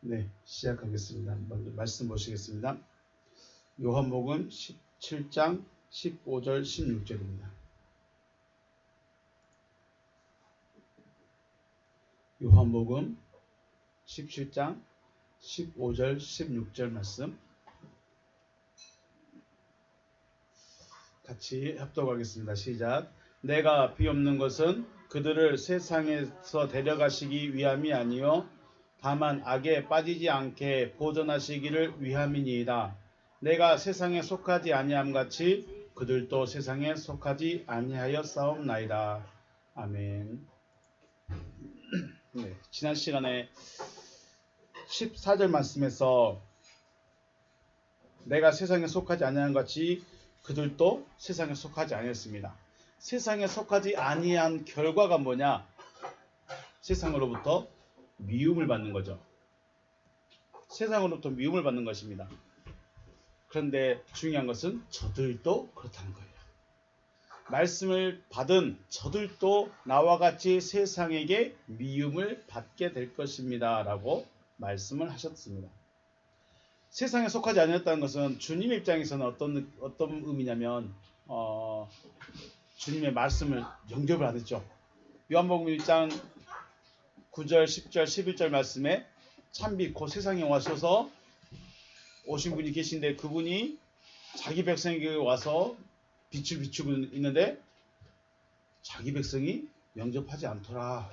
네, 시작하겠습니다. 먼저 말씀 보시겠습니다. 요한복음 17장 15절 16절입니다. 요한복음 17장 15절 16절 말씀 같이 합독하겠습니다. 시작. 내가 비옵는 것은 그들을 세상에서 데려가시기 위함이 아니요 다만 악에 빠지지 않게 보존하시기를 위함이니이다. 내가 세상에 속하지 아니함 같이 그들도 세상에 속하지 아니하였사옵나이다. 아멘. 네, 지난 시간에 14절 말씀에서 내가 세상에 속하지 아니함 같이 그들도 세상에 속하지 아니했습니다. 세상에 속하지 아니한 결과가 뭐냐? 세상으로부터 미움을 받는 거죠. 세상으로부터 미움을 받는 것입니다. 그런데 중요한 것은 저들도 그렇다는 거예요. 말씀을 받은 저들도 나와 같이 세상에게 미움을 받게 될 것입니다. 라고 말씀을 하셨습니다. 세상에 속하지 않았다는 것은 주님 입장에서는 어떤 의미냐면 주님의 말씀을 영접을 안 했죠. 요한복음 1장 9절, 10절, 11절 말씀에 참비 곧 세상에 와셔서 오신 분이 계신데 그분이 자기 백성에게 와서 빛을 비추고 있는데 자기 백성이 영접하지 않더라.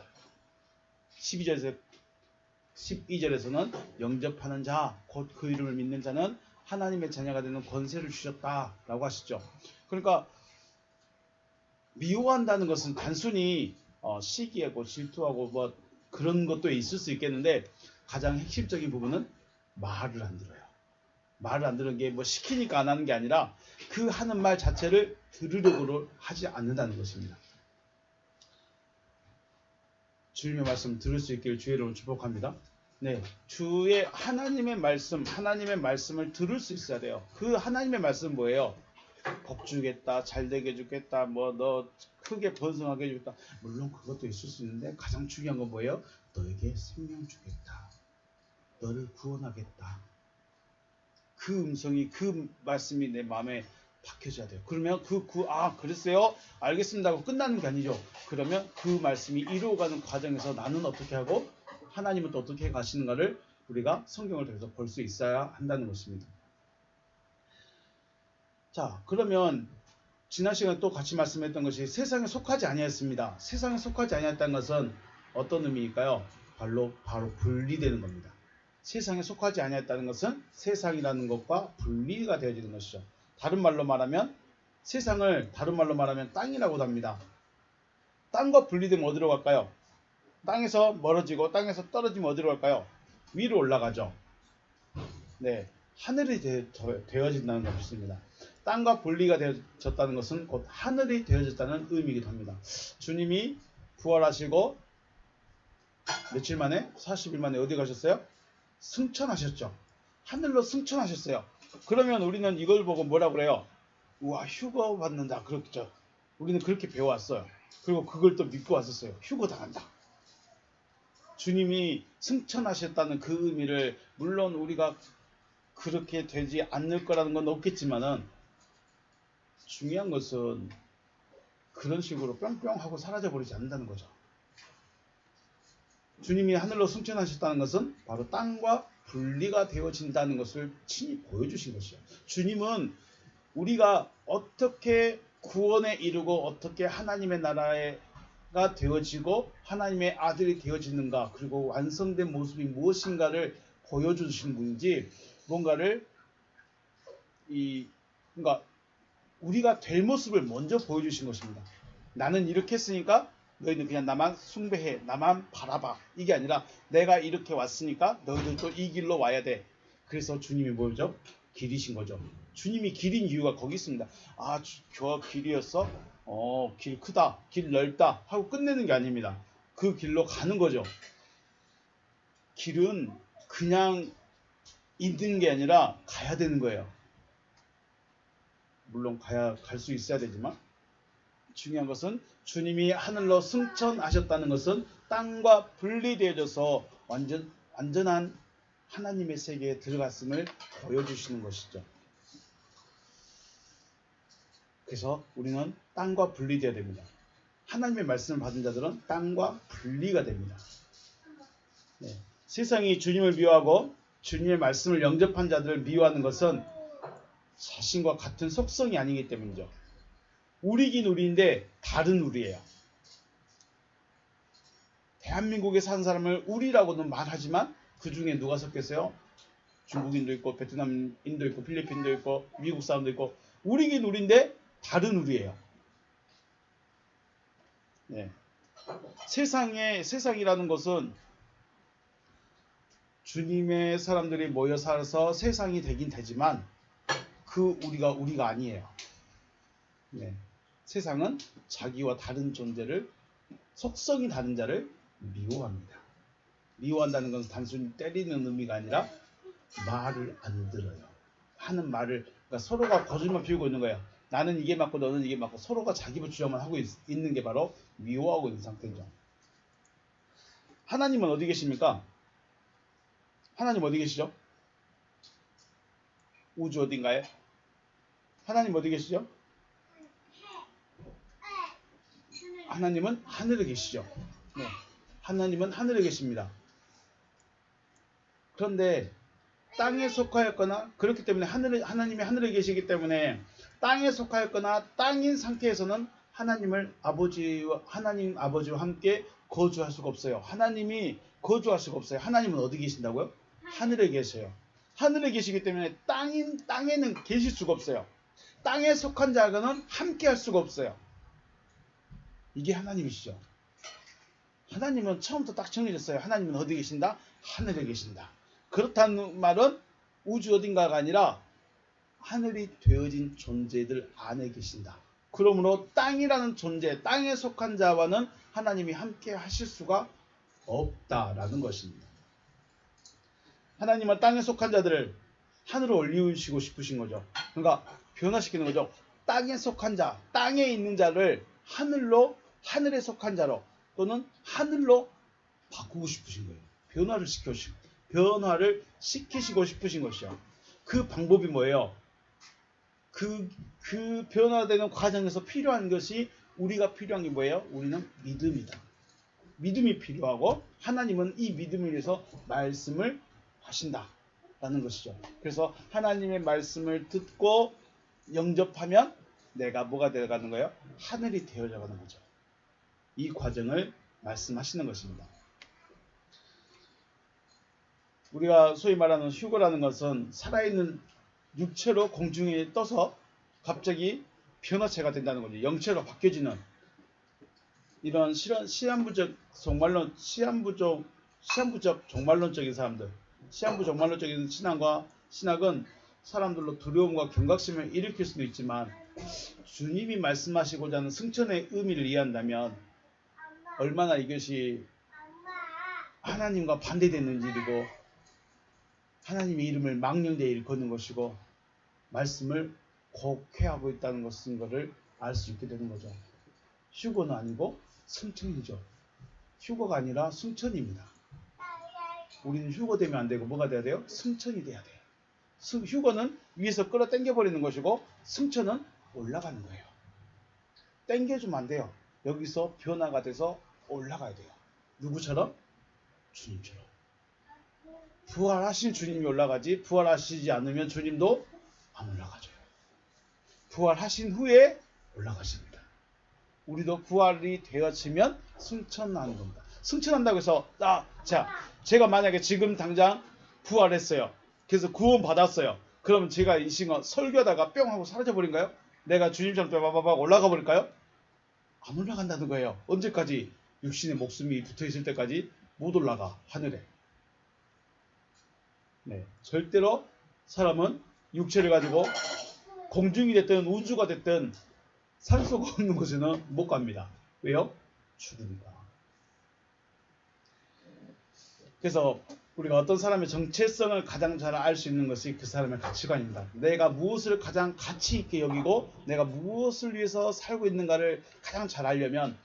12절에서는 영접하는 자, 곧 그 이름을 믿는 자는 하나님의 자녀가 되는 권세를 주셨다라고 하시죠. 그러니까 미워한다는 것은 단순히 시기하고 질투하고 뭐 그런 것도 있을 수 있겠는데 가장 핵심적인 부분은 말을 안 들어요. 말을 안 들은 게 뭐 시키니까 안 하는 게 아니라 그 하는 말 자체를 들으려고 하지 않는다는 것입니다. 주님의 말씀 들을 수 있기를 주의 이름으로 축복합니다. 네, 주의 하나님의 말씀을 들을 수 있어야 돼요. 그 하나님의 말씀은 뭐예요? 복 주겠다, 잘되게 해주겠다, 뭐 너 크게 번성하게 해주겠다. 물론 그것도 있을 수 있는데 가장 중요한 건 뭐예요? 너에게 생명 주겠다, 너를 구원하겠다. 그 음성이, 그 말씀이 내 마음에 박혀져야 돼요. 그러면 그랬어요? 알겠습니다 하고 끝나는 게 아니죠. 그러면 그 말씀이 이루어가는 과정에서 나는 어떻게 하고 하나님은 또 어떻게 가시는가를 우리가 성경을 통해서 볼 수 있어야 한다는 것입니다. 자, 그러면 지난 시간에 또 같이 말씀했던 것이 세상에 속하지 아니했습니다. 세상에 속하지 아니했다는 것은 어떤 의미일까요? 바로 분리되는 겁니다. 세상에 속하지 아니했다는 것은 세상이라는 것과 분리가 되어지는 것이죠. 다른 말로 말하면 세상을 다른 말로 말하면 땅이라고도 합니다. 땅과 분리되면 어디로 갈까요? 땅에서 멀어지고 땅에서 떨어지면 어디로 갈까요? 위로 올라가죠. 네, 하늘이 되어진다는 것입니다. 땅과 분리가 되어졌다는 것은 곧 하늘이 되어졌다는 의미이기도 합니다. 주님이 부활하시고 며칠 만에 40일 만에 어디 가셨어요? 승천하셨죠. 하늘로 승천하셨어요. 그러면 우리는 이걸 보고 뭐라고 그래요? 우와, 휴거 받는다. 그렇죠. 우리는 그렇게 배워왔어요. 그리고 그걸 또 믿고 왔었어요. 휴거 당한다. 주님이 승천하셨다는 그 의미를 물론 우리가 그렇게 되지 않을 거라는 건 없겠지만은 중요한 것은 그런 식으로 뿅뿅 하고 사라져 버리지 않는다는 거죠. 주님이 하늘로 승천하셨다는 것은 바로 땅과 분리가 되어진다는 것을 친히 보여주신 것이죠. 주님은 우리가 어떻게 구원에 이르고 어떻게 하나님의 나라가 되어지고 하나님의 아들이 되어지는가, 그리고 완성된 모습이 무엇인가를 보여주신 분이지 뭔가를 그러니까 우리가 될 모습을 먼저 보여주신 것입니다. 나는 이렇게 했으니까 너희는 그냥 나만 숭배해, 나만 바라봐. 이게 아니라 내가 이렇게 왔으니까 너희들도 이 길로 와야 돼. 그래서 주님이 뭐죠? 길이신 거죠. 주님이 길인 이유가 거기 있습니다. 아, 저 길이었어? 길 크다, 길 넓다 하고 끝내는 게 아닙니다. 그 길로 가는 거죠. 길은 그냥 있는 게 아니라 가야 되는 거예요. 물론 갈 수 있어야 되지만 중요한 것은 주님이 하늘로 승천하셨다는 것은 땅과 분리되어져서 완전한 하나님의 세계에 들어갔음을 보여주시는 것이죠. 그래서 우리는 땅과 분리되어야 됩니다. 하나님의 말씀을 받은 자들은 땅과 분리가 됩니다. 네. 세상이 주님을 미워하고 주님의 말씀을 영접한 자들을 미워하는 것은 자신과 같은 속성이 아니기 때문이죠. 우리긴 우리인데 다른 우리예요. 대한민국에 사는 사람을 우리라고는 말하지만 그 중에 누가 섞였어요? 중국인도 있고 베트남인도 있고 필리핀도 있고 미국 사람도 있고 우리긴 우리인데 다른 우리예요. 네. 세상이라는 것은 주님의 사람들이 모여 살아서 세상이 되긴 되지만 그 우리가 아니에요. 네. 세상은 자기와 다른 존재를 속성이 다른 자를 미워합니다. 미워한다는 것은 단순히 때리는 의미가 아니라 말을 안 들어요. 하는 말을 그러니까 서로가 거짓말 피우고 있는 거예요. 나는 이게 맞고 너는 이게 맞고 서로가 자기 주장만 하고 있는 게 바로 미워하고 있는 상태죠. 하나님은 어디 계십니까? 하나님 어디 계시죠? 우주 어딘가에? 하나님 어디 계시죠? 하나님은 하늘에 계시죠. 네. 하나님은 하늘에 계십니다. 그런데 땅에 속하였거나 그렇기 때문에 하나님이 하늘에 계시기 때문에 땅에 속하였거나 땅인 상태에서는 하나님 아버지와 함께 거주할 수가 없어요. 하나님이 거주할 수가 없어요. 하나님은 어디 계신다고요? 하늘에 계셔요. 하늘에 계시기 때문에 땅에는 계실 수가 없어요. 땅에 속한 자와는 함께 할 수가 없어요. 이게 하나님이시죠. 하나님은 처음부터 딱 정해졌어요. 하나님은 어디 계신다? 하늘에 계신다. 그렇다는 말은 우주 어딘가가 아니라 하늘이 되어진 존재들 안에 계신다. 그러므로 땅이라는 존재, 땅에 속한 자와는 하나님이 함께 하실 수가 없다라는 것입니다. 하나님은 땅에 속한 자들을 하늘로 올리시고 싶으신 거죠. 그러니까 변화시키는 거죠. 땅에 속한 자, 땅에 있는 자를 하늘에 속한 자로 또는 하늘로 바꾸고 싶으신 거예요. 변화를 시키시고 싶으신 것이요. 그 방법이 뭐예요? 그 변화되는 과정에서 필요한 것이 우리가 필요한 게 뭐예요? 우리는 믿음이다. 믿음이 필요하고 하나님은 이 믿음을 위해서 말씀을 하신다라는 것이죠. 그래서 하나님의 말씀을 듣고 영접하면 내가 뭐가 되어가는 거예요? 하늘이 되어가는 거죠. 이 과정을 말씀하시는 것입니다. 우리가 소위 말하는 휴거라는 것은 살아있는 육체로 공중에 떠서 갑자기 변화체가 된다는 거죠. 영체로 바뀌어지는 이런 시한부적 종말론적인 사람들, 시한부 종말론적인 신학은 사람들로 두려움과 경각심을 일으킬 수도 있지만 주님이 말씀하시고자 하는 승천의 의미를 이해한다면 얼마나 이것이 하나님과 반대되는 일이고 하나님의 이름을 망령되이 일컫는 것이고 말씀을 곡해하고 있다는 것을 알 수 있게 되는 거죠. 휴거는 아니고 승천이죠. 휴거가 아니라 승천입니다. 우리는 휴거되면 안 되고 뭐가 돼야 돼요? 승천이 돼야 돼요. 휴거는 위에서 끌어당겨 버리는 것이고 승천은 올라가는 거예요. 당겨주면 안 돼요. 여기서 변화가 돼서 올라가야 돼요. 누구처럼? 주님처럼. 부활하신 주님이 올라가지 부활하시지 않으면 주님도 안 올라가줘요. 부활하신 후에 올라가십니다. 우리도 부활이 되어지면 승천하는 겁니다. 승천한다고 해서 제가 만약에 지금 당장 부활했어요. 그래서 구원 받았어요. 그러면 제가 이 시간 설교하다가 뿅 하고 사라져 버린가요? 내가 주님처럼 빠바바박 올라가 버릴까요? 안 올라간다는 거예요. 언제까지? 육신의 목숨이 붙어 있을 때까지 못 올라가 하늘에. 네, 절대로 사람은 육체를 가지고 공중이 됐든 우주가 됐든 산소가 없는 곳에는 못 갑니다. 왜요? 죽으니까. 그래서 우리가 어떤 사람의 정체성을 가장 잘 알 수 있는 것이 그 사람의 가치관입니다. 내가 무엇을 가장 가치 있게 여기고 내가 무엇을 위해서 살고 있는가를 가장 잘 알려면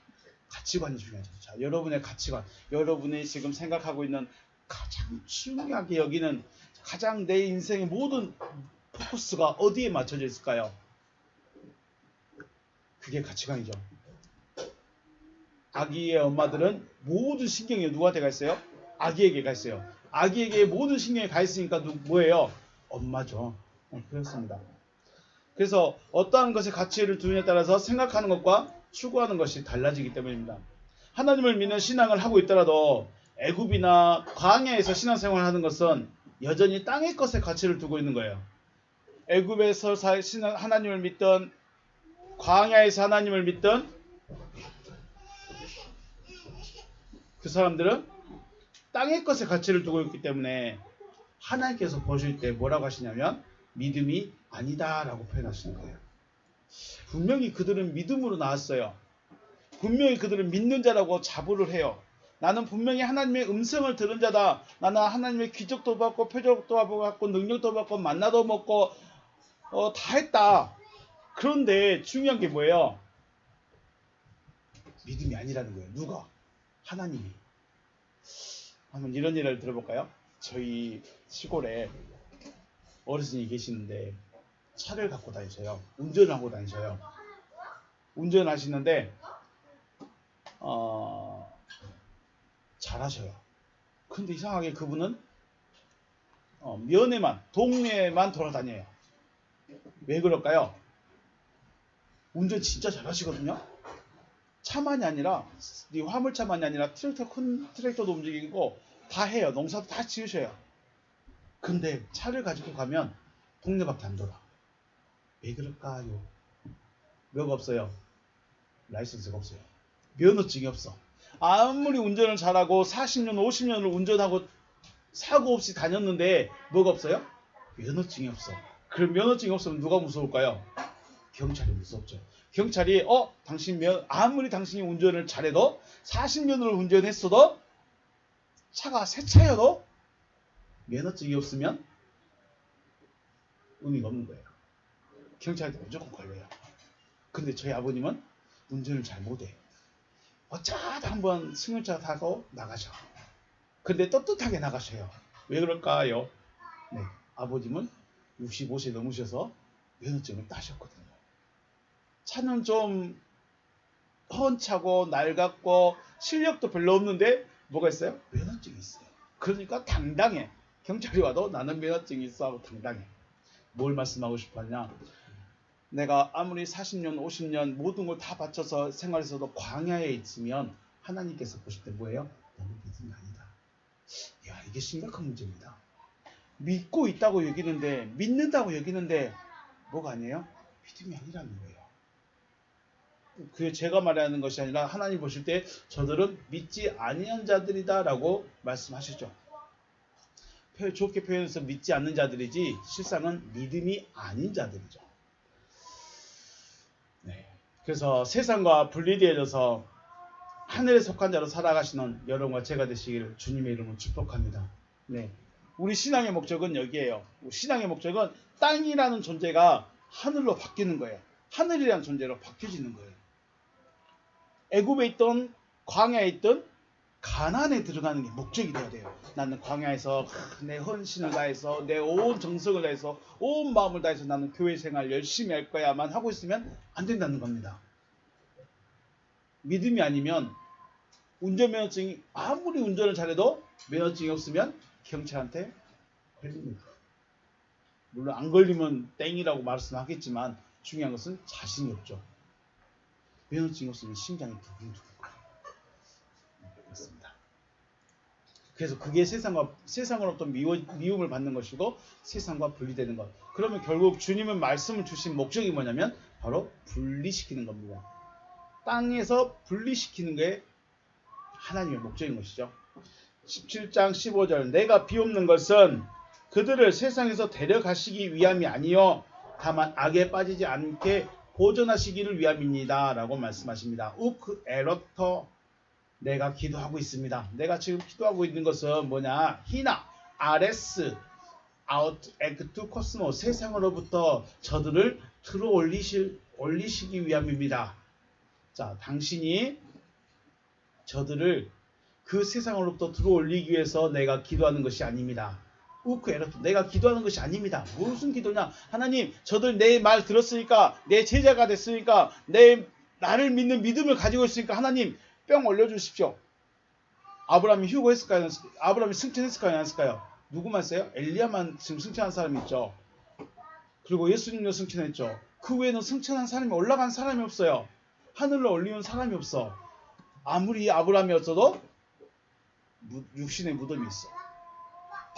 가치관이 중요하죠. 자, 여러분의 가치관, 여러분이 지금 생각하고 있는 가장 중요하게 여기는 가장 내 인생의 모든 포커스가 어디에 맞춰져 있을까요? 그게 가치관이죠. 아기의 엄마들은 모든 신경이 누구한테 가 있어요? 아기에게 가 있어요. 아기에게 모든 신경이 가 있으니까 뭐예요? 엄마죠. 그렇습니다. 그래서 어떠한 것의 가치를 두느냐에 따라서 생각하는 것과 추구하는 것이 달라지기 때문입니다. 하나님을 믿는 신앙을 하고 있더라도 애굽이나 광야에서 신앙생활을 하는 것은 여전히 땅의 것에 가치를 두고 있는 거예요. 애굽에서 하나님을 믿던, 광야에서 하나님을 믿던 그 사람들은 땅의 것에 가치를 두고 있기 때문에 하나님께서 보실 때 뭐라고 하시냐면 믿음이 아니다라고 표현하시는 거예요. 분명히 그들은 믿음으로 나왔어요. 분명히 그들은 믿는 자라고 자부를 해요. 나는 분명히 하나님의 음성을 들은 자다. 나는 하나님의 기적도 받고 표적도 받고 능력도 받고 만나도 먹고 다 했다. 그런데 중요한 게 뭐예요? 믿음이 아니라는 거예요. 누가? 하나님이. 한번 이런 예를 들어볼까요? 저희 시골에 어르신이 계시는데 차를 갖고 다니셔요. 운전을 하고 다니셔요. 운전하시는데 잘하셔요. 근데 이상하게 그분은 면에만, 동네에만 돌아다녀요. 왜 그럴까요? 운전 진짜 잘하시거든요. 차만이 아니라, 화물차만이 아니라 큰 트랙터도 움직이고 다 해요. 농사도 다 지으셔요. 근데 차를 가지고 가면 동네밖에 안 돌아. 왜 그럴까요? 뭐가 없어요? 라이선스가 없어요. 면허증이 없어. 아무리 운전을 잘하고 40년, 50년을 운전하고 사고 없이 다녔는데 뭐가 없어요? 면허증이 없어. 그럼 면허증이 없으면 누가 무서울까요? 경찰이 무섭죠. 경찰이 아무리 당신이 운전을 잘해도 40년을 운전했어도 차가 새 차여도 면허증이 없으면 의미가 없는 거예요. 경찰한테 무조건 걸려요. 근데 저희 아버님은 운전을 잘 못해. 어쩌다 한번 승용차 타고 나가셔. 근데 떳떳하게 나가셔요. 왜 그럴까요? 네, 아버님은 65세 넘으셔서 면허증을 따셨거든요. 차는 좀 헌차고 낡았고 실력도 별로 없는데 뭐가 있어요? 면허증이 있어요. 그러니까 당당해. 경찰이 와도 나는 면허증이 있어 하고 당당해. 뭘 말씀하고 싶었냐? 내가 아무리 40년, 50년 모든 걸 다 바쳐서 생활에서도 광야에 있으면 하나님께서 보실 때 뭐예요? 너무 믿음이 아니다. 야, 이게 심각한 문제입니다. 믿고 있다고 여기는데, 믿는다고 여기는데 뭐가 아니에요? 믿음이 아니라는 거예요. 그게 제가 말하는 것이 아니라 하나님 보실 때 저들은 믿지 아니한 자들이다 라고 말씀하시죠. 좋게 표현해서 믿지 않는 자들이지 실상은 믿음이 아닌 자들이죠. 네. 그래서 세상과 분리되어져서 하늘에 속한 자로 살아가시는 여러분과 제가 되시기를 주님의 이름으로 축복합니다. 네. 우리 신앙의 목적은 여기에요. 신앙의 목적은 땅이라는 존재가 하늘로 바뀌는 거예요. 하늘이라는 존재로 바뀌어지는 거예요. 애굽에 있던 광야에 있던 가나안에 들어가는 게 목적이 돼야 돼요. 나는 광야에서 내 헌신을 다해서 내 온 정성을 다해서 온 마음을 다해서 나는 교회 생활 열심히 할 거야만 하고 있으면 안 된다는 겁니다. 믿음이 아니면 운전면허증이 아무리 운전을 잘해도 면허증이 없으면 경찰한테 걸립니다. 물론 안 걸리면 땡이라고 말씀하겠지만 중요한 것은 자신이 없죠. 면허증이 없으면 심장이 두근두근 그렇습니다. 그래서 그게 세상으로부터 미움을 받는 것이고 세상과 분리되는 것. 그러면 결국 주님은 말씀을 주신 목적이 뭐냐면 바로 분리시키는 겁니다. 땅에서 분리시키는 게 하나님의 목적인 것이죠. 17장 15절 내가 비옵는 것은 그들을 세상에서 데려가시기 위함이 아니요 다만 악에 빠지지 않게 보존하시기를 위함입니다 라고 말씀하십니다. 우크 에로터 내가 기도하고 있습니다. 내가 지금 기도하고 있는 것은 뭐냐? 히나 아레스 아웃 엑투 코스모 세상으로부터 저들을 들어 올리시기 위함입니다. 자, 당신이 저들을 그 세상으로부터 들어올리기 위해서 내가 기도하는 것이 아닙니다. 우크에라토, 내가 기도하는 것이 아닙니다. 무슨 기도냐? 하나님, 저들 내 말 들었으니까, 내 제자가 됐으니까, 나를 믿는 믿음을 가지고 있으니까 하나님 뿅 올려주십시오. 아브라함이 휴거했을까요? 아브라함이 승천했을까요? 안 했을까요? 누구만 써요? 엘리야만 지금 승천한 사람이 있죠. 그리고 예수님도 승천했죠. 그 외에는 승천한 사람이, 올라간 사람이 없어요. 하늘로 올리는 사람이 없어. 아무리 아브라함이었어도 육신의 무덤이 있어.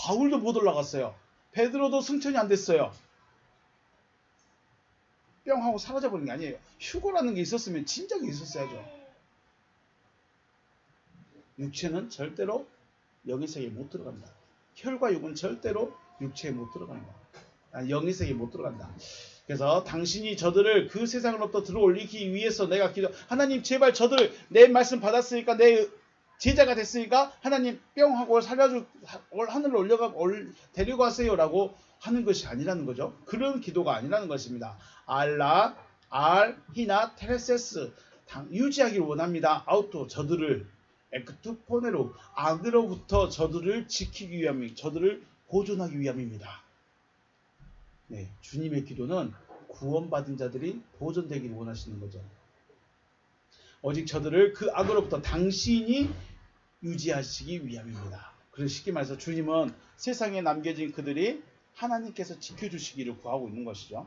바울도 못 올라갔어요. 베드로도 승천이 안 됐어요. 뿅 하고 사라져버린 게 아니에요. 휴거라는 게 있었으면 진작에 있었어야죠. 육체는 절대로 영의 세계에 못 들어간다. 혈과 육은 절대로 육체에 못 들어간다. 영의 세계에 못 들어간다. 그래서 당신이 저들을 그 세상으로부터 들어올리기 위해서 내가 하나님 제발 저들 내 말씀 받았으니까 내 제자가 됐으니까 하나님 뿅 하고 하늘로 데려가세요 라고 하는 것이 아니라는 거죠. 그런 기도가 아니라는 것입니다. 알라, 히나, 테레세스 유지하기를 원합니다. 아우토 저들을 에크투포네로 악으로부터 저들을 지키기 위함이, 저들을 보존하기 위함입니다. 네, 주님의 기도는 구원받은 자들이 보존되기를 원하시는 거죠. 오직 저들을 그 악으로부터 당신이 유지하시기 위함입니다. 그래서 쉽게 말해서 주님은 세상에 남겨진 그들이 하나님께서 지켜주시기를 구하고 있는 것이죠.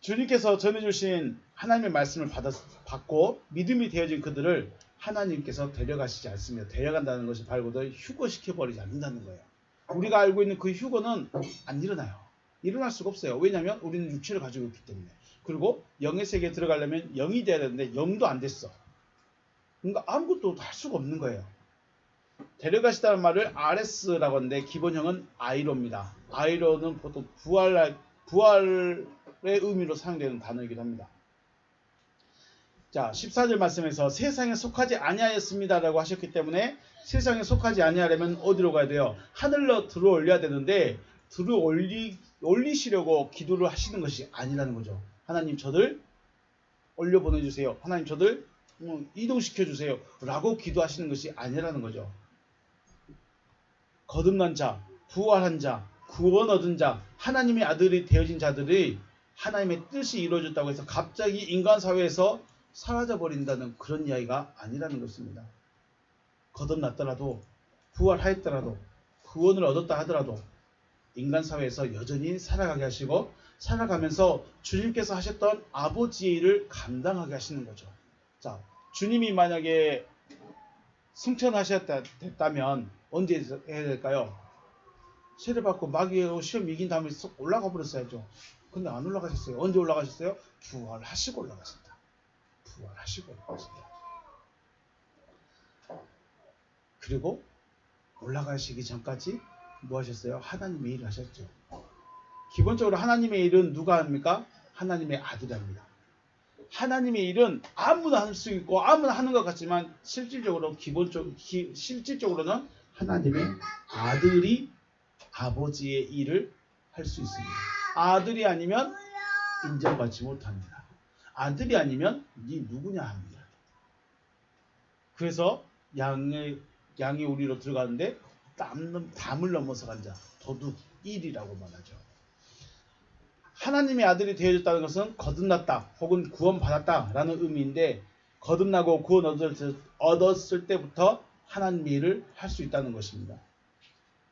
주님께서 전해주신 하나님의 말씀을 받고 믿음이 되어진 그들을 하나님께서 데려가시지 않습니다. 데려간다는 것이 바로 휴거시켜버리지 않는다는 거예요. 우리가 알고 있는 그 휴거는 안 일어나요. 일어날 수가 없어요. 왜냐하면 우리는 육체를 가지고 있기 때문에. 그리고 영의 세계에 들어가려면 영이 돼야 되는데 영도 안 됐어. 그러니까 아무것도 할 수가 없는 거예요. 데려가시다는 말을 아레스라고 하는데 기본형은 아이로입니다. 아이로는 보통 부활의 의미로 사용되는 단어이기도 합니다. 자, 14절 말씀에서 세상에 속하지 아니하였습니다라고 하셨기 때문에 세상에 속하지 아니하려면 어디로 가야 돼요? 하늘로 들어올려야 되는데 올리시려고 기도를 하시는 것이 아니라는 거죠. 하나님 저들 올려 보내주세요. 하나님 저들 이동시켜주세요. 라고 기도하시는 것이 아니라는 거죠. 거듭난 자, 부활한 자, 구원 얻은 자, 하나님의 아들이 되어진 자들이 하나님의 뜻이 이루어졌다고 해서 갑자기 인간 사회에서 사라져버린다는 그런 이야기가 아니라는 것입니다. 거듭났더라도 부활하였더라도 구원을 얻었다 하더라도 인간 사회에서 여전히 살아가게 하시고 살아가면서 주님께서 하셨던 아버지의 일을 감당하게 하시는 거죠. 자, 주님이 만약에 승천하셨다면 언제 해야 될까요? 세례받고 마귀의 시험 이긴 다음에 쏙 올라가 버렸어야죠. 근데 안 올라가셨어요. 언제 올라가셨어요? 부활하시고 올라가셨다. 부활하시고 올라가셨다. 그리고 올라가시기 전까지 뭐 하셨어요? 하나님의 일을 하셨죠. 기본적으로 하나님의 일은 누가 합니까? 하나님의 아들이 합니다. 하나님의 일은 아무나 할 수 있고 아무나 하는 것 같지만 실질적으로는 하나님의 아들이 아버지의 일을 할 수 있습니다. 아들이 아니면 인정받지 못합니다. 아들이 아니면 네 누구냐 합니다. 그래서 양의 우리로 들어가는데 담을 넘어서 간 자, 도둑 1이라고 말하죠. 하나님의 아들이 되어졌다는 것은 거듭났다 혹은 구원받았다 라는 의미인데 거듭나고 구원 얻었을 때부터 하나님의 일을 할 수 있다는 것입니다.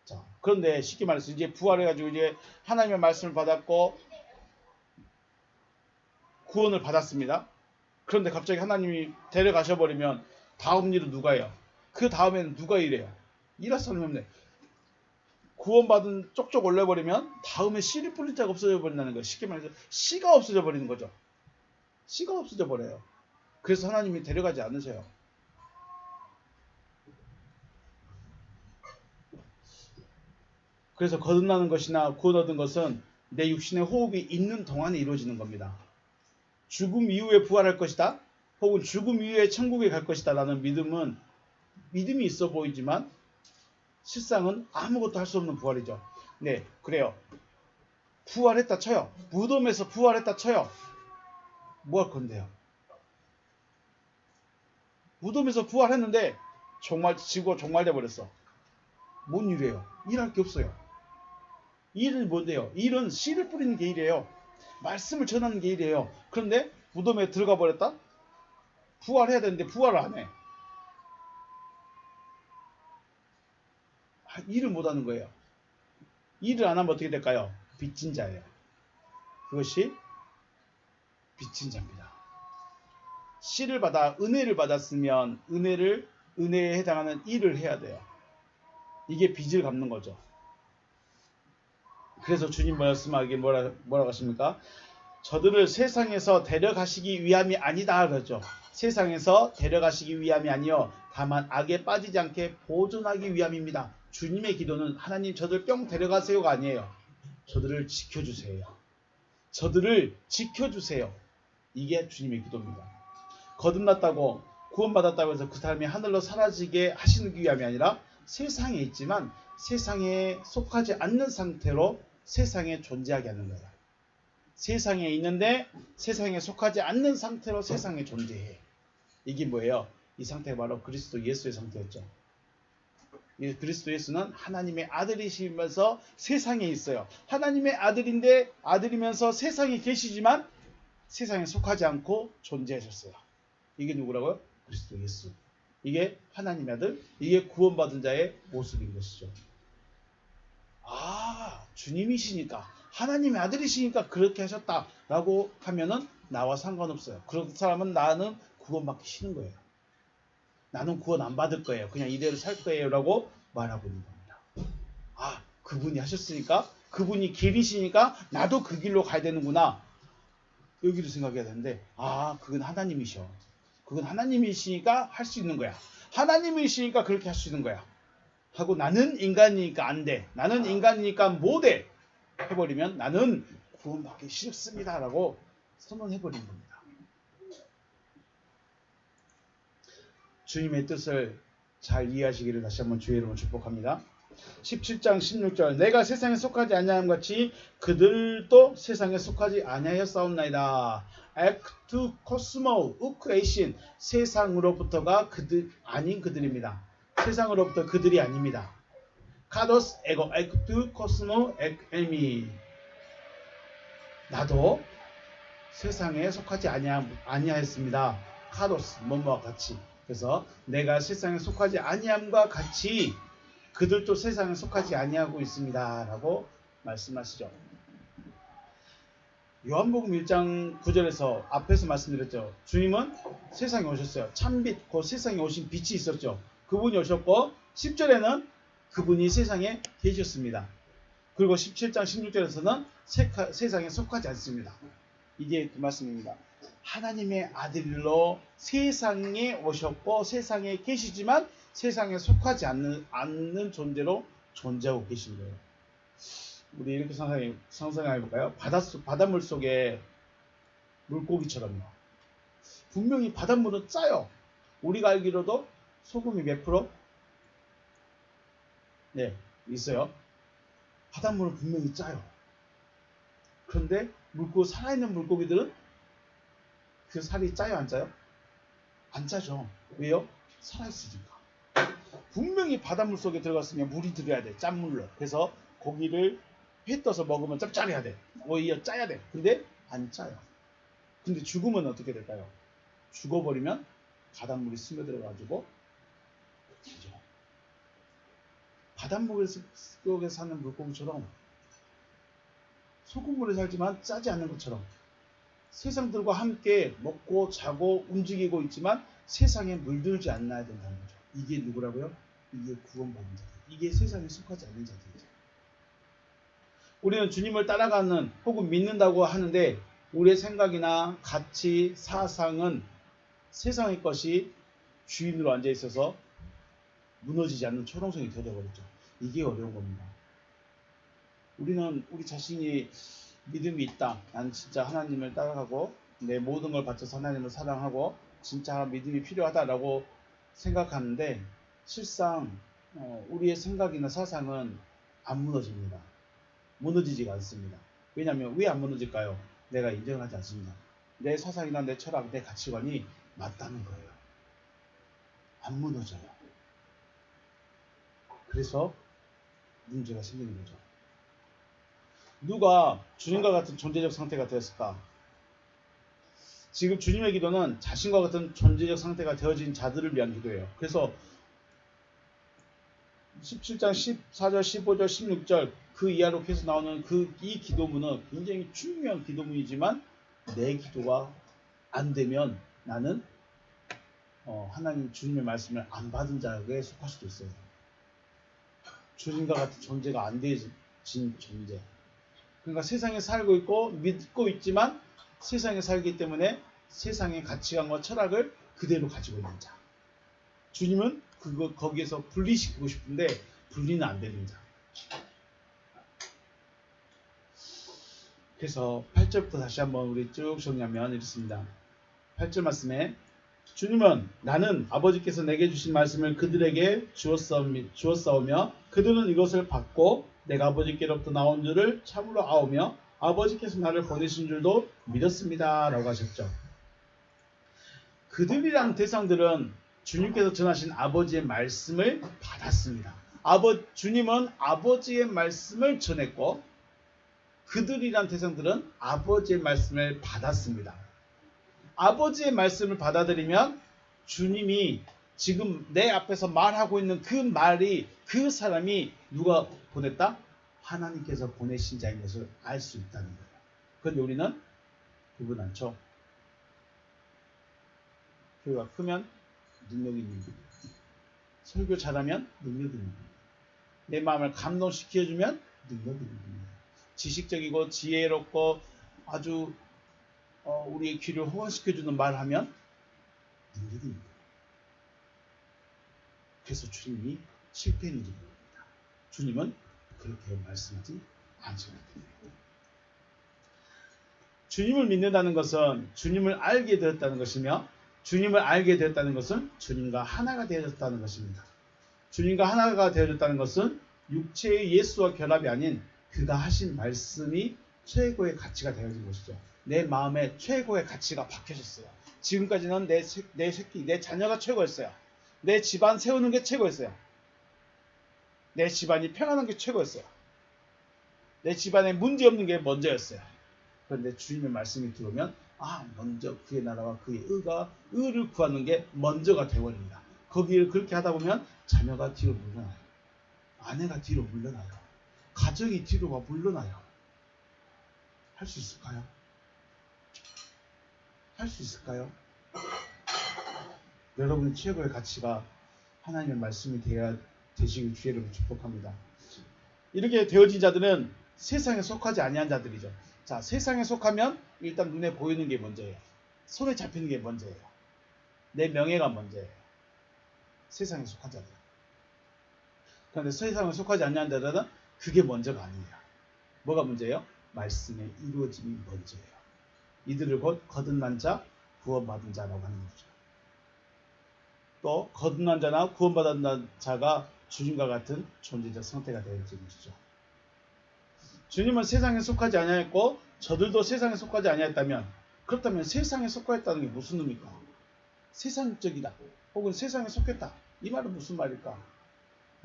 자, 그런데 쉽게 말해서 이제 부활해가지고 이제 하나님의 말씀을 받았고 구원을 받았습니다. 그런데 갑자기 하나님이 데려가셔버리면 다음 일은 누가 해요? 그 다음에는 누가 일해요? 일할 사람이 없네. 구원받은 쪽쪽 올려버리면 다음에 씨를 뿌릴 자가 없어져 버린다는 거예요. 쉽게 말해서 씨가 없어져 버리는 거죠. 씨가 없어져 버려요. 그래서 하나님이 데려가지 않으세요. 그래서 거듭나는 것이나 구원 얻은 것은 내 육신의 호흡이 있는 동안에 이루어지는 겁니다. 죽음 이후에 부활할 것이다 혹은 죽음 이후에 천국에 갈 것이다 라는 믿음이 있어 보이지만 실상은 아무것도 할 수 없는 부활이죠. 네, 그래요. 부활했다 쳐요. 무덤에서 부활했다 쳐요. 뭐 할 건데요? 무덤에서 부활했는데 지구가 종말돼 버렸어. 뭔 일이에요? 일할 게 없어요. 일은 뭔데요? 일은 씨를 뿌리는 게 일이에요. 말씀을 전하는 게 일이에요. 그런데 무덤에 들어가 버렸다? 부활해야 되는데 부활을 안 해. 일을 못 하는 거예요. 일을 안 하면 어떻게 될까요? 빚진 자예요. 그것이 빚진 자입니다. 씨를 받아 은혜를 받았으면 은혜에 해당하는 일을 해야 돼요. 이게 빚을 갚는 거죠. 그래서 주님 말씀하기에 뭐라고 하십니까? 저들을 세상에서 데려가시기 위함이 아니다 그러죠. 세상에서 데려가시기 위함이 아니요 다만 악에 빠지지 않게 보존하기 위함입니다. 주님의 기도는 하나님 저들 뿅 데려가세요가 아니에요. 저들을 지켜주세요. 저들을 지켜주세요. 이게 주님의 기도입니다. 거듭났다고 구원받았다고 해서 그 사람이 하늘로 사라지게 하시는 위함이 아니라 세상에 있지만 세상에 속하지 않는 상태로 세상에 존재하게 하는 거예요. 세상에 있는데 세상에 속하지 않는 상태로 세상에 존재해. 이게 뭐예요? 이 상태가 바로 그리스도 예수의 상태였죠. 그리스도 예수는 하나님의 아들이시면서 세상에 있어요. 하나님의 아들인데 아들이면서 세상에 계시지만 세상에 속하지 않고 존재하셨어요. 이게 누구라고요? 그리스도 예수. 이게 하나님의 아들, 이게 구원받은 자의 모습인 것이죠. 주님이시니까 하나님의 아들이시니까 그렇게 하셨다라고 하면은 나와 상관없어요. 그런 사람은 나는 구원받기 싫은 거예요. 나는 구원 안 받을 거예요. 그냥 이대로 살 거예요 라고 말하고 있는 겁니다. 그분이 하셨으니까 그분이 길이시니까 나도 그 길로 가야 되는구나. 여기를 생각해야 되는데 그건 하나님이셔. 그건 하나님이시니까 할 수 있는 거야. 하나님이시니까 그렇게 할 수 있는 거야. 하고 나는 인간이니까 안 돼. 나는 인간이니까 못 해. 해버리면 나는 구원받기 싫습니다. 라고 선언해버린 겁니다. 주님의 뜻을 잘 이해하시기를 다시 한번 주의 이름으로 축복합니다. 17장 16절 내가 세상에 속하지 아니함 같이 그들도 세상에 속하지 아니하였사옵나이다. 액투 코스모 우크레이신 세상으로부터가 아닌 그들입니다. 세상으로부터 그들이 아닙니다. 카도스 에고 액투 코스모 엑에미 나도 세상에 속하지 아니하였습니다. 카도스 뭐뭐와 같이. 그래서 내가 세상에 속하지 아니함과 같이 그들도 세상에 속하지 아니하고 있습니다. 라고 말씀하시죠. 요한복음 1장 9절에서 앞에서 말씀드렸죠. 주님은 세상에 오셨어요. 참빛, 그 세상에 오신 빛이 있었죠. 그분이 오셨고 10절에는 그분이 세상에 계셨습니다. 그리고 17장 16절에서는 세상에 속하지 않습니다. 이게 그 말씀입니다. 하나님의 아들로 세상에 오셨고 세상에 계시지만 세상에 속하지 않는 존재로 존재하고 계신 거예요. 우리 이렇게 상상해 볼까요? 바닷물 속에 물고기처럼요. 분명히 바닷물은 짜요. 우리가 알기로도 소금이 몇 프로? 네, 있어요. 바닷물은 분명히 짜요. 그런데 살아있는 물고기들은 그 살이 짜요, 안 짜요? 안 짜죠. 왜요? 살아있으니까. 분명히 바닷물 속에 들어갔으면 물이 들어야 돼. 짠물로. 그래서 고기를 회 떠서 먹으면 짭짤해야 돼. 오히려 짜야 돼. 근데 안 짜요. 근데 죽으면 어떻게 될까요? 죽어버리면 바닷물이 스며들어가지고 되죠. 바닷물 속에 사는 물고기처럼 소금물에 살지만 짜지 않는 것처럼 세상들과 함께 먹고 자고 움직이고 있지만 세상에 물들지 않아야 된다는 거죠. 이게 누구라고요? 이게 구원받는 자들. 이게 세상에 속하지 않는 자들이죠. 우리는 주님을 따라가는 혹은 믿는다고 하는데 우리의 생각이나 가치, 사상은 세상의 것이 주인으로 앉아 있어서 무너지지 않는 초롱성이 되어버렸죠. 이게 어려운 겁니다. 우리는 우리 자신이 믿음이 있다. 나는 진짜 하나님을 따라가고 내 모든 걸 바쳐서 하나님을 사랑하고 진짜 믿음이 필요하다라고 생각하는데 실상 우리의 생각이나 사상은 안 무너집니다. 무너지지가 않습니다. 왜냐하면 왜 안 무너질까요? 내가 인정하지 않습니다. 내 사상이나 내 철학, 내 가치관이 맞다는 거예요. 안 무너져요. 그래서 문제가 생기는 거죠. 누가 주님과 같은 존재적 상태가 되었을까? 지금 주님의 기도는 자신과 같은 존재적 상태가 되어진 자들을 위한 기도예요. 그래서 17장 14절, 15절, 16절 그 이하로 계속 나오는 이 기도문은 굉장히 중요한 기도문이지만 내 기도가 안 되면 나는 하나님 주님의 말씀을 안 받은 자에게 속할 수도 있어요. 주님과 같은 존재가 안 되어진 존재. 그러니까 세상에 살고 있고 믿고 있지만 세상에 살기 때문에 세상의 가치관과 철학을 그대로 가지고 있는 자. 주님은 거기에서 분리시키고 싶은데 분리는 안 되는 자. 그래서 8절부터 다시 한번 우리 쭉 정리하면 이렇습니다. 8절 말씀에 주님은 나는 아버지께서 내게 주신 말씀을 그들에게 주었사오며 그들은 이것을 받고 내가 아버지께로부터 나온 줄을 참으로 아오며 아버지께서 나를 보내신 줄도 믿었습니다. 라고 하셨죠. 그들이란 대상들은 주님께서 전하신 아버지의 말씀을 받았습니다. 주님은 아버지의 말씀을 전했고 그들이란 대상들은 아버지의 말씀을 받았습니다. 아버지의 말씀을 받아들이면 주님이 지금 내 앞에서 말하고 있는 그 말이 그 사람이 누가 보냈다? 하나님께서 보내신 자인 것을 알 수 있다는 거예요. 그런데 우리는 구분 않죠. 교회가 크면 능력이 있는 거예요. 설교 잘하면 능력이 있는 거예요. 내 마음을 감동시켜주면 능력이 있는 거예요. 지식적이고 지혜롭고 아주 우리의 귀를 호강시켜주는 말을 하면 능력이 있는 거예요. 그래서 주님이 실패했는지 모릅니다. 주님은 그렇게 말씀하지 않으셨기 때문에. 주님을 믿는다는 것은 주님을 알게 되었다는 것이며 주님을 알게 되었다는 것은 주님과 하나가 되어졌다는 것입니다. 주님과 하나가 되어졌다는 것은 육체의 예수와 결합이 아닌 그가 하신 말씀이 최고의 가치가 되어진 것이죠. 내 마음에 최고의 가치가 박혀졌어요. 지금까지는 내 새끼, 내 자녀가 최고였어요. 내 집안 세우는 게 최고였어요. 내 집안이 평안한 게 최고였어요. 내 집안에 문제 없는 게 먼저였어요. 그런데 주님의 말씀이 들어오면 먼저 그의 나라와 그의 의를 구하는 게 먼저가 되어버립니다. 거기를 그렇게 하다 보면 자녀가 뒤로 물러나요. 아내가 뒤로 물러나요. 가정이 뒤로 물러나요. 할 수 있을까요? 할 수 있을까요? 여러분의 최고의 가치가 하나님의 말씀이 되시길 주의를 축복합니다. 이렇게 되어진 자들은 세상에 속하지 아니한 자들이죠. 자, 세상에 속하면 일단 눈에 보이는 게 먼저예요. 손에 잡히는 게 먼저예요. 내 명예가 먼저예요. 세상에 속한 자들. 그런데 세상에 속하지 아니한 자들은 그게 먼저가 아니에요. 뭐가 문제예요? 말씀의 이루어짐이 먼저예요. 이들을 곧 거듭난 자, 구원받은 자라고 하는 거죠. 또 거듭난 자나 구원받은 자가 주님과 같은 존재적 상태가 되어진 것이죠. 주님은 세상에 속하지 아니하였고 저들도 세상에 속하지 아니하였다면 그렇다면 세상에 속하였다는 게 무슨 의미입니까? 세상적이다 혹은 세상에 속했다 이 말은 무슨 말일까?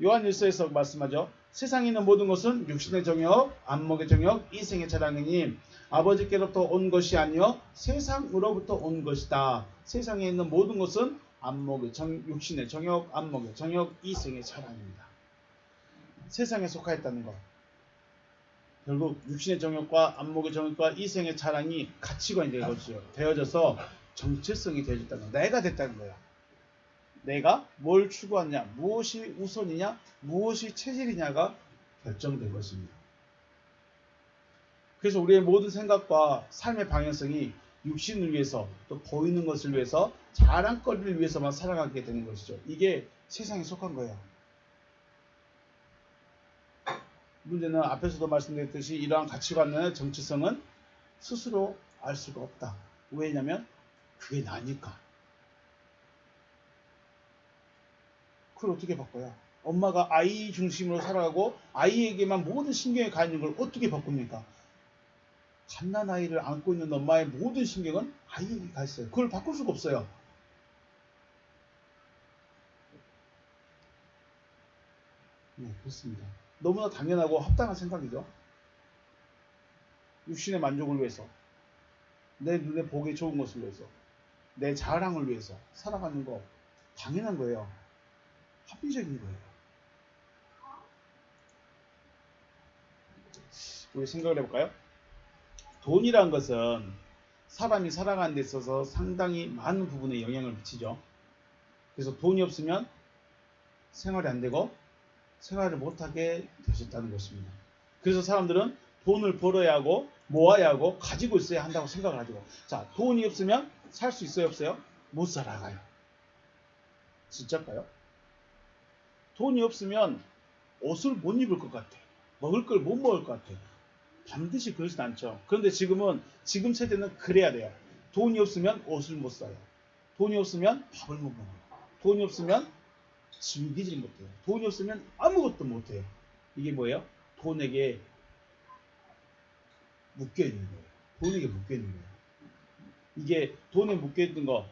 요한 1서에서 말씀하죠. 세상에 있는 모든 것은 육신의 정욕, 안목의 정욕, 이생의 자랑이니 아버지께로부터 온 것이 아니요 세상으로부터 온 것이다. 세상에 있는 모든 것은 육신의 정욕, 안목의 정욕, 이생의 자랑입니다. 세상에 속하였다는 것. 결국 육신의 정욕과 안목의 정욕과 이생의 자랑이 가치관이 되어져서 정체성이 되어졌다는 거야. 내가 됐다는 거야. 내가 뭘 추구하느냐, 무엇이 우선이냐, 무엇이 체질이냐가 결정된 것입니다. 그래서 우리의 모든 생각과 삶의 방향성이 육신을 위해서 또 보이는 것을 위해서 자랑거리를 위해서만 살아가게 되는 것이죠. 이게 세상에 속한 거예요. 문제는 앞에서도 말씀드렸듯이 이러한 가치관의 정체성은 스스로 알 수가 없다. 왜냐하면 그게 나니까. 그걸 어떻게 바꿔요? 엄마가 아이 중심으로 살아가고 아이에게만 모든 신경이 가 있는 걸 어떻게 바꿉니까? 갓난아이를 안고 있는 엄마의 모든 신경은 아이에게 가 있어요. 그걸 바꿀 수가 없어요. 네, 그렇습니다. 너무나 당연하고 합당한 생각이죠. 육신의 만족을 위해서, 내 눈에 보기 좋은 것을 위해서, 내 자랑을 위해서 살아가는 거 당연한 거예요. 합리적인 거예요. 우리 생각을 해볼까요? 돈이란 것은 사람이 살아가는 데 있어서 상당히 많은 부분에 영향을 미치죠. 그래서 돈이 없으면 생활이 안 되고 생활을 못하게 되셨다는 것입니다. 그래서 사람들은 돈을 벌어야 하고 모아야 하고 가지고 있어야 한다고 생각을 하죠. 자, 돈이 없으면 살 수 있어요, 없어요? 못 살아가요. 진짜일까요? 돈이 없으면 옷을 못 입을 것 같아. 먹을 걸 못 먹을 것 같아. 반드시 그러진 않죠. 그런데 지금 세대는 그래야 돼요. 돈이 없으면 옷을 못 사요. 돈이 없으면 밥을 못 먹어요. 돈이 없으면 즐기질 못해요. 돈이 없으면 아무것도 못해요. 이게 뭐예요? 돈에게 묶여있는 거예요. 돈에게 묶여있는 거예요. 이게 돈에 묶여있는 거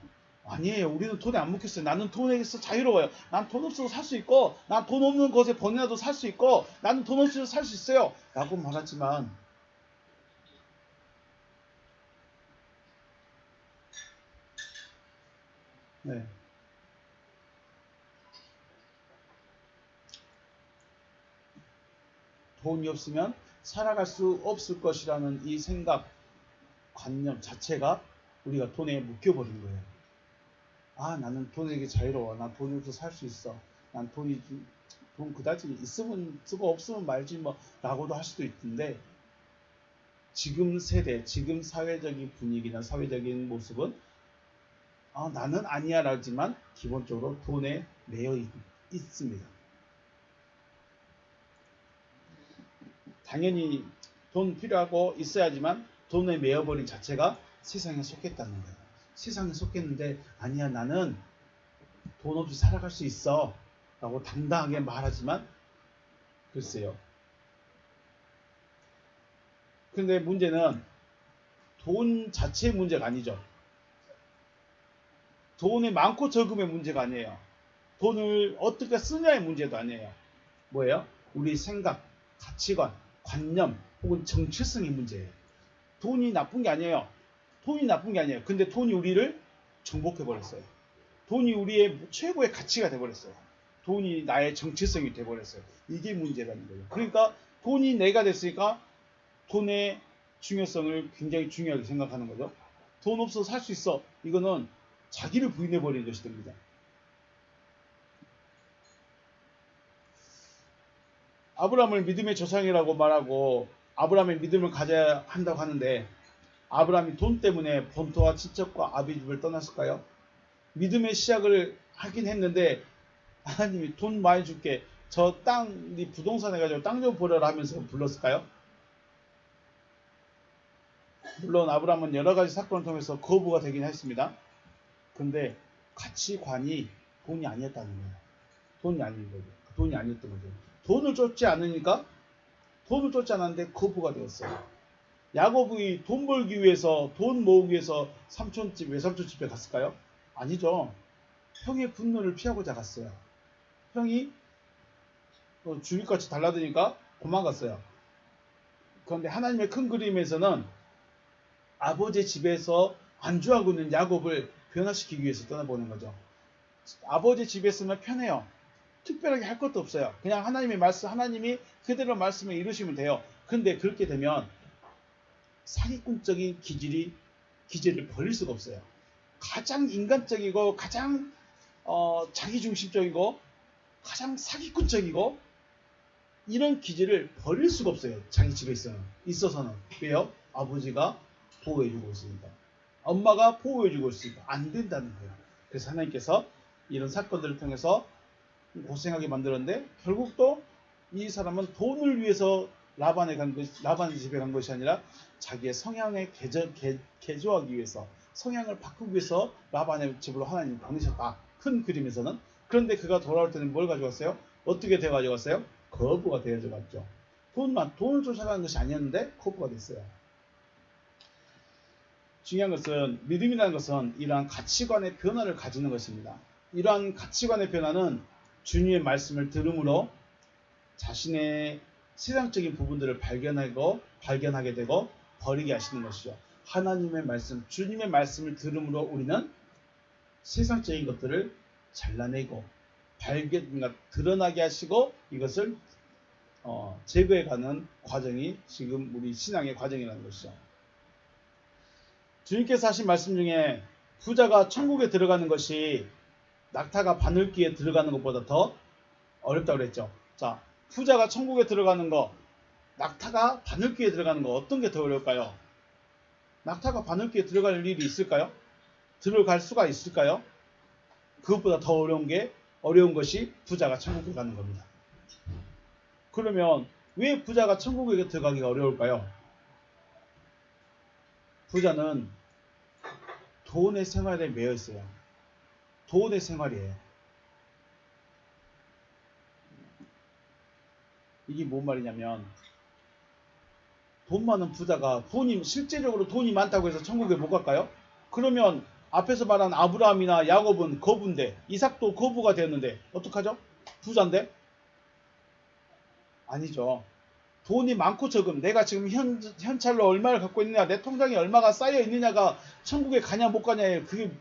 아니에요. 우리는 돈에 안 묶였어요. 나는 돈에서 자유로워요. 난 돈 없어도 살 수 있고, 난 돈 없는 것에 번이라도 살 수 있고, 나는 돈 없이도 살 수 있어요. 라고 말하지만 네. 돈이 없으면 살아갈 수 없을 것이라는 이 생각, 관념 자체가 우리가 돈에 묶여버린 거예요. 아, 나는 돈에게 자유로워. 난 돈이 없어서 살 수 있어. 난 돈 그다지 있으면 쓰고 없으면 말지 뭐 라고도 할 수도 있는데 지금 세대, 지금 사회적인 분위기나 사회적인 모습은 나는 아니야 라지만 기본적으로 돈에 매여 있습니다. 당연히 돈 필요하고 있어야지만 돈에 매여버린 자체가 세상에 속했다는 거예요. 세상에 속했는데 아니야 나는 돈 없이 살아갈 수 있어 라고 당당하게 말하지만 글쎄요. 근데 문제는 돈 자체의 문제가 아니죠. 돈이 많고 적음의 문제가 아니에요. 돈을 어떻게 쓰냐의 문제도 아니에요. 뭐예요? 우리 생각, 가치관, 관념 혹은 정체성의 문제예요. 돈이 나쁜 게 아니에요. 돈이 나쁜 게 아니에요. 근데 돈이 우리를 정복해버렸어요. 돈이 우리의 최고의 가치가 돼버렸어요. 돈이 나의 정체성이 돼버렸어요. 이게 문제라는 거예요. 그러니까 돈이 내가 됐으니까 돈의 중요성을 굉장히 중요하게 생각하는 거죠. 돈 없어서 살 수 있어. 이거는 자기를 부인해버리는 것이 됩니다. 아브라함을 믿음의 조상이라고 말하고 아브라함의 믿음을 가져야 한다고 하는데 아브라함이 돈 때문에 본토와 친척과 아비 집을 떠났을까요? 믿음의 시작을 하긴 했는데 하나님이 돈 많이 줄게 저 땅, 네 부동산 해가지고 땅 좀 보려라 하면서 불렀을까요? 물론 아브라함은 여러 가지 사건을 통해서 거부가 되긴 했습니다. 근데 가치관이 돈이 아니었다는 거예요. 돈이 아닌 거죠. 돈이 아니었던 거죠. 돈을 쫓지 않으니까 돈을 쫓지 않았는데 거부가 되었어요. 야곱이 돈 벌기 위해서 돈 모으기 위해서 삼촌집 외삼촌 집에 갔을까요? 아니죠. 형의 분노를 피하고자 갔어요. 형이 주일같이 달라드니까 도망갔어요. 그런데 하나님의 큰 그림에서는 아버지 집에서 안주하고 있는 야곱을 변화시키기 위해서 떠나보는 거죠. 아버지 집에 있으면 편해요. 특별하게 할 것도 없어요. 그냥 하나님의 말씀, 하나님이 그대로 말씀을 이루시면 돼요. 근데 그렇게 되면 사기꾼적인 기질을 버릴 수가 없어요. 가장 인간적이고 가장 자기중심적이고 가장 사기꾼적이고 이런 기질을 버릴 수가 없어요. 자기 집에 있어서는. 왜요? 아버지가 보호해주고 있으니까. 엄마가 보호해주고 있으니까 안 된다는 거예요. 그래서 하나님께서 이런 사건들을 통해서 고생하게 만들었는데 결국 또 이 사람은 돈을 위해서 라반의 집에 간 것이 아니라 자기의 성향에 개조하기 위해서 성향을 바꾸기 위해서 라반의 집으로 하나님이 보내셨다. 큰 그림에서는. 그런데 그가 돌아올 때는 뭘 가져갔어요? 어떻게 되어 가져갔어요? 거부가 되어져 갔죠. 돈을 쫓아가는 것이 아니었는데 거부가 됐어요. 중요한 것은 믿음이라는 것은 이러한 가치관의 변화를 가지는 것입니다. 이러한 가치관의 변화는 주님의 말씀을 들음으로 자신의 세상적인 부분들을 발견하게 되고 버리게 하시는 것이죠. 하나님의 말씀, 주님의 말씀을 들음으로 우리는 세상적인 것들을 잘라내고 드러나게 하시고 이것을 제거해가는 과정이 지금 우리 신앙의 과정이라는 것이죠. 주님께서 하신 말씀 중에 부자가 천국에 들어가는 것이 낙타가 바늘귀에 들어가는 것보다 더 어렵다고 그랬죠. 자, 부자가 천국에 들어가는 거, 낙타가 바늘귀에 들어가는 거 어떤 게 더 어려울까요? 낙타가 바늘귀에 들어갈 일이 있을까요? 들어갈 수가 있을까요? 그것보다 더 어려운 것이 부자가 천국에 가는 겁니다. 그러면 왜 부자가 천국에 들어가기가 어려울까요? 부자는 돈의 생활에 매여 있어요. 돈의 생활이에요. 이게 뭔 말이냐면 돈 많은 부자가 실제적으로 돈이 많다고 해서 천국에 못 갈까요? 그러면 앞에서 말한 아브라함이나 야곱은 거부인데 이삭도 거부가 되었는데 어떡하죠? 부자인데? 아니죠. 돈이 많고 적음, 내가 지금 현찰로 얼마를 갖고 있느냐, 내 통장에 얼마가 쌓여 있느냐가 천국에 가냐 못 가냐에 그게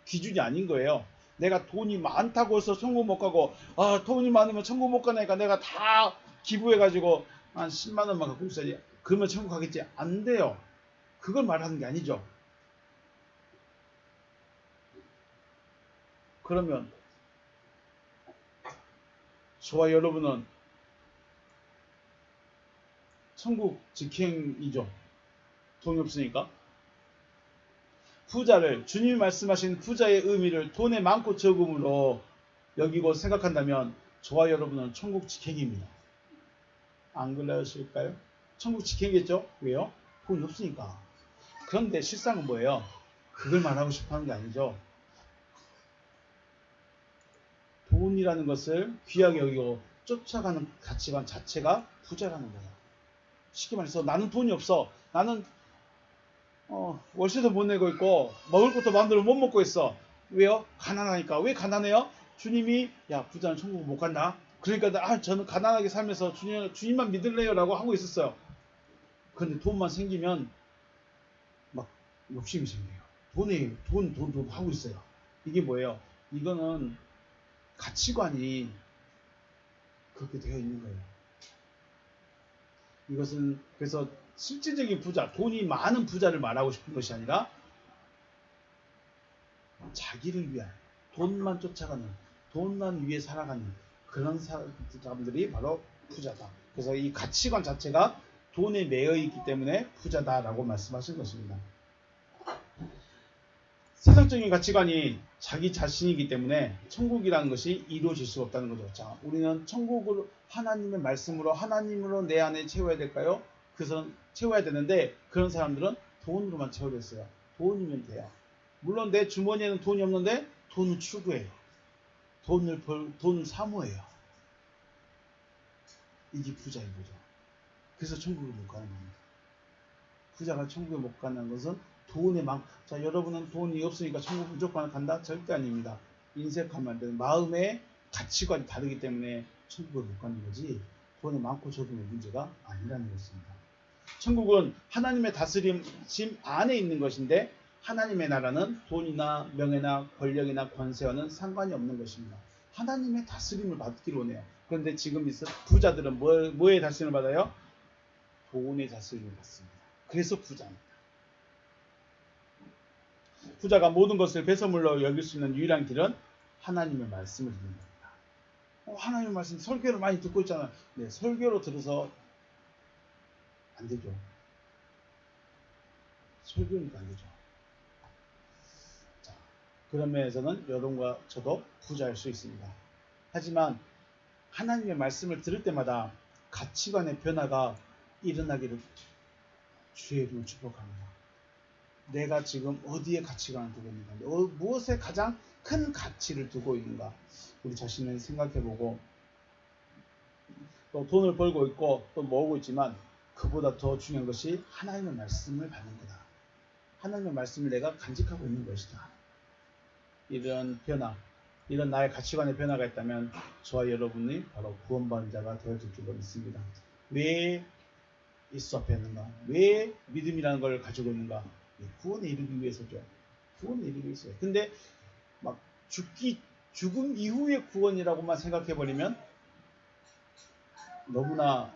기준이 아닌 거예요. 내가 돈이 많다고 해서 천국 못 가고, 돈이 많으면 천국 못 가니까 내가 다 기부해가지고 한 10만 원만 갖고 있어야지. 그러면 천국 가겠지? 안 돼요. 그걸 말하는 게 아니죠. 그러면 저와 여러분은 천국 직행이죠. 돈이 없으니까. 부자를, 주님이 말씀하신 부자의 의미를 돈의 많고 적음으로 여기고 생각한다면 저와 여러분은 천국 직행입니다. 안 그러실까요? 천국 직행이겠죠? 왜요? 돈이 없으니까. 그런데 실상은 뭐예요? 그걸 말하고 싶어 하는 게 아니죠. 돈이라는 것을 귀하게 여기고 쫓아가는 가치관 자체가 부자라는 거예요. 쉽게 말해서 나는 돈이 없어. 나는 월세도 못 내고 있고 먹을 것도 마음대로 못 먹고 있어. 왜요? 가난하니까. 왜 가난해요? 주님이 야 부자는 천국 못 간다. 그러니까 저는 가난하게 살면서 주님만 믿을래요 라고 하고 있었어요. 그런데 돈만 생기면 막 욕심이 생겨요. 돈 하고 있어요. 이게 뭐예요? 이거는 가치관이 그렇게 되어 있는 거예요. 이것은 그래서 실질적인 부자, 돈이 많은 부자를 말하고 싶은 것이 아니라 자기를 위한, 돈만 쫓아가는, 돈만 위해 살아가는 그런 사람들이 바로 부자다. 그래서 이 가치관 자체가 돈에 매여 있기 때문에 부자다라고 말씀하신 것입니다. 세상적인 가치관이 자기 자신이기 때문에 천국이라는 것이 이루어질 수 없다는 거죠. 자, 우리는 천국을 하나님의 말씀으로 하나님으로 내 안에 채워야 될까요? 그것은 채워야 되는데 그런 사람들은 돈으로만 채우겠어요. 돈이면 돼요. 물론 내 주머니에는 돈이 없는데 돈을 추구해요. 돈을 사모해요. 이게 부자인 거죠. 그래서 천국을 못 가는 겁니다. 부자가 천국에 못 가는 것은 자, 여러분은 돈이 없으니까 천국 무조건 간다? 절대 아닙니다. 인색하면 안 되는 마음의 가치관이 다르기 때문에 천국을 못 가는 거지 돈이 많고 적음의 문제가 아니라는 것입니다. 천국은 하나님의 다스림 안에 있는 것인데 하나님의 나라는 돈이나 명예나 권력이나 권세와는 상관이 없는 것입니다. 하나님의 다스림을 받기로 원해요. 그런데 지금 부자들은 뭐의 다스림을 받아요? 돈의 다스림을 받습니다. 그래서 부자입니다. 부자가 모든 것을 배설물로 여길 수 있는 유일한 길은 하나님의 말씀을 듣는 겁니다. 하나님의 말씀 설교를 많이 듣고 있잖아요. 네, 설교로 들어서 안 되죠. 설교니까 안 되죠. 자, 그런 면에서는 여러분과 저도 부자일 수 있습니다. 하지만 하나님의 말씀을 들을 때마다 가치관의 변화가 일어나기를 주의 이름으로 축복합니다. 내가 지금 어디에 가치관을 두고 있는가, 무엇에 가장 큰 가치를 두고 있는가, 우리 자신을 생각해보고 또 돈을 벌고 있고 또 모으고 있지만 그보다 더 중요한 것이 하나님의 말씀을 받는 거다. 하나님의 말씀을 내가 간직하고 있는 것이다. 이런 변화, 이런 나의 가치관의 변화가 있다면 저와 여러분이 바로 구원받은 자가 되어질 줄로 믿습니다. 왜 예수 앞에 있는가? 왜 믿음이라는 걸 가지고 있는가? 구원에 이르기 위해서죠. 구원에 이르기 위해서요. 근데 막 죽음 이후의 구원이라고만 생각해버리면 너무나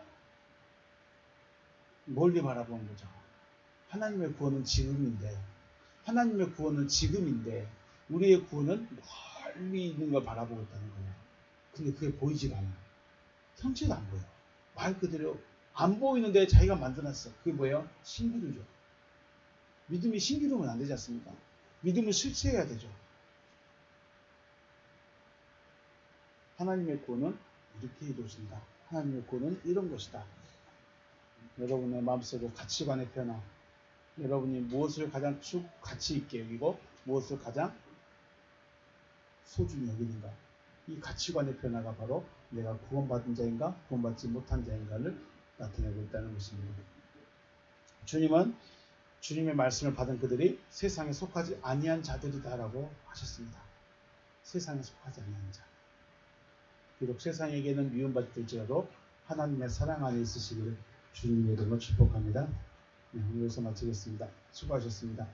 멀리 바라보는 거죠. 하나님의 구원은 지금인데, 하나님의 구원은 지금인데, 우리의 구원은 멀리 있는 걸 바라보고 있다는 거예요. 근데 그게 보이지가 않아요. 형체가 안 보여요. 말 그대로 안 보이는데 자기가 만들어놨어. 그게 뭐예요? 신기루죠. 믿음이 신기루면 안 되지 않습니까? 믿음을 실체해야 되죠. 하나님의 구원은 이렇게 이루어진다. 하나님의 구원은 이런 것이다. 여러분의 마음속에 가치관의 변화, 여러분이 무엇을 가장 가치 있게 여기고 무엇을 가장 소중히 여기는가, 이 가치관의 변화가 바로 내가 구원받은 자인가 구원받지 못한 자인가를 나타내고 있다는 것입니다. 주님은 주님의 말씀을 받은 그들이 세상에 속하지 아니한 자들이다라고 하셨습니다. 세상에 속하지 아니한 자. 비록 세상에게는 미움받을지라도 하나님의 사랑 안에 있으시기를 주님의 이름으로 축복합니다. 네, 오늘 여기서 마치겠습니다. 수고하셨습니다.